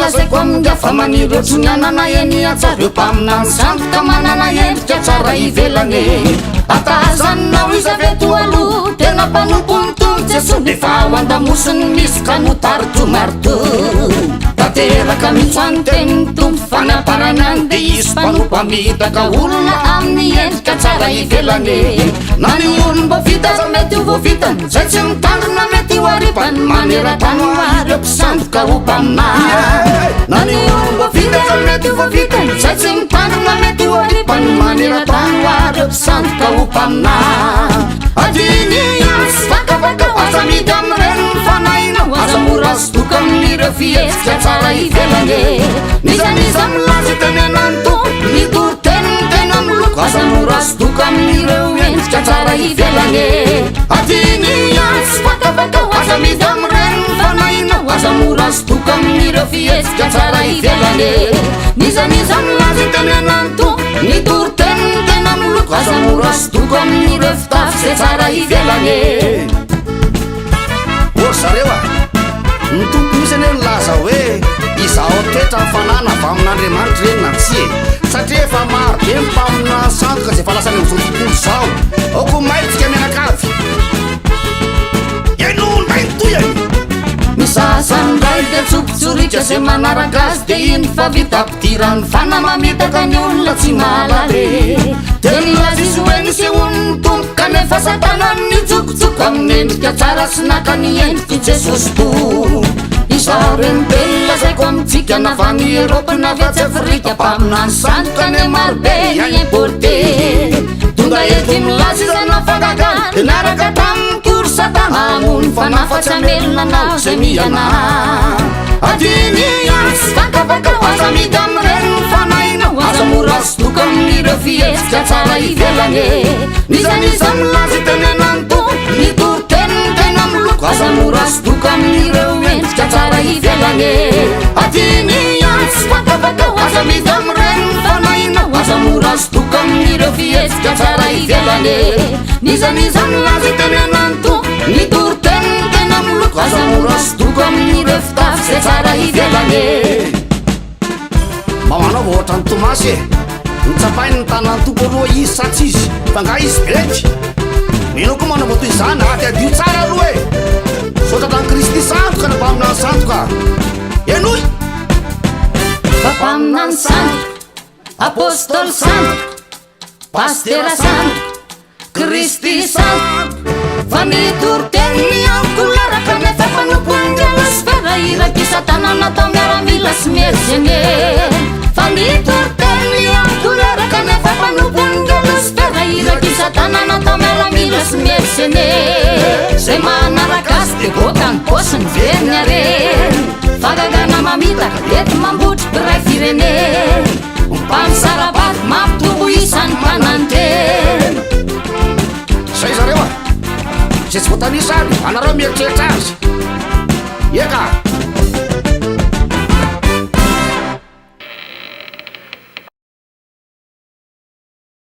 lazaiko aminga fa manireo tsy ny anana eny atsareo mpaminany sandoka manana endrika tsara ivelane atazanao izaveto aloha tena mpanompony tombotsy defa ao andamosiny misy ka notarito marito tanteraka mitsoany teniny tompo fanamparana de isy mpanompo amidaka olona amin'ny endrika tsara ivelane na ny olombo vita za mety ho voavitany zay tsy mitandrona mety ho aripany maneran-tany hoareo mpisandoka ho mpaminay na ny olombo vita za mety ho voavitany zay tsy mitandrona mety ho aripany maneran-tany hoareo mpisandoka ho mpaminay adiny ansy vakavaka aza midy am'ireny mifanaina aza mora sodoka amin'ireo fihetsika tsara ivelane nizaniza milaza tenenany tompo nitoryteniny tena miloko aza mora sodoka amin'ireo endrika tsara ivelane adiny ansy vakavaka aza midy am'ireny mifanaina aza mora sodoka amin'ireo fihetsika tsara ivelane nizaniza milaza tenenany tompo nitoryteniny tena miloko aza mora sodoka amin'ireo fitafy zay tsara ivelane zareo a ny tompo misy ane nilaza hoe izao toetra mifanana avy amin'Andriamanitra reny na tsy satria efa maro be mpamina sandoka zay efa lasany am'izao tontolo zao aoko maitsika mianakavy ianony maitoyany misasandray de tsopotsorika zay manaraka azy de iny fa vitapitiran'ny fana mamitaka ny olona tsy malare de nilaza izy hoe nisy oniny tompo kanefa satanany nitsokotsoko amin'ny endrika tsara sy naka ny endriky jesosy to izao reny be nilazaiko amitsika na va ny Eropa na viatsy Afrika mpaminany sandoka ne marobe importe tonga ety milaza izana fagagana de naraka taminy kory satana amony fanafatsy amelona nao zay miana adiny ansy vakavaka aza midy am'ireny mifanaina aza mora sodoka amin'ireo fihetsika tsara ivelane nizaniza milaza tenenany tompo nitoryteniny tena miloko aza mora sodoka amin'ireo endrika tsara ivelane adiny ansy vakavaka aza midy am'ireny mifanaina aza mora sodoka amin'ireo fihetsika tsara ivelane nizaniza milaza tenenany tompo nitoryteniny tena miloko aza mora sodoka amin'ireo fitafy zay tsara ivelane mamanao va ohatra ny Tomasy e nitsapainy ny tanany tompo aloha izy satsy izy fa nga izy bety mino koa manao toy izany aty adio tsara aloha e sotra tany Kristy sandoka na mpaminany sandoka enoy fa mpaminany sandoka apôstôly sandoka pastera sandoka Kristy sandoka fa mitoryteniny amiko laraka nefa fanompony sfera iraky satana natao miaramila sy mierzene fa mitoryteniny amiko laraka nefa fanompony sfera iraky satana natao miaramila sy mierzene zay manaraka azy de boka ny posiny veriny areny fagagana mamitaka ety mambotry biray firene mpamsarabady mampitombo isan'ny mpanantena zay zareo a zay tsy voatanisa any anareo mieritreritra azy eka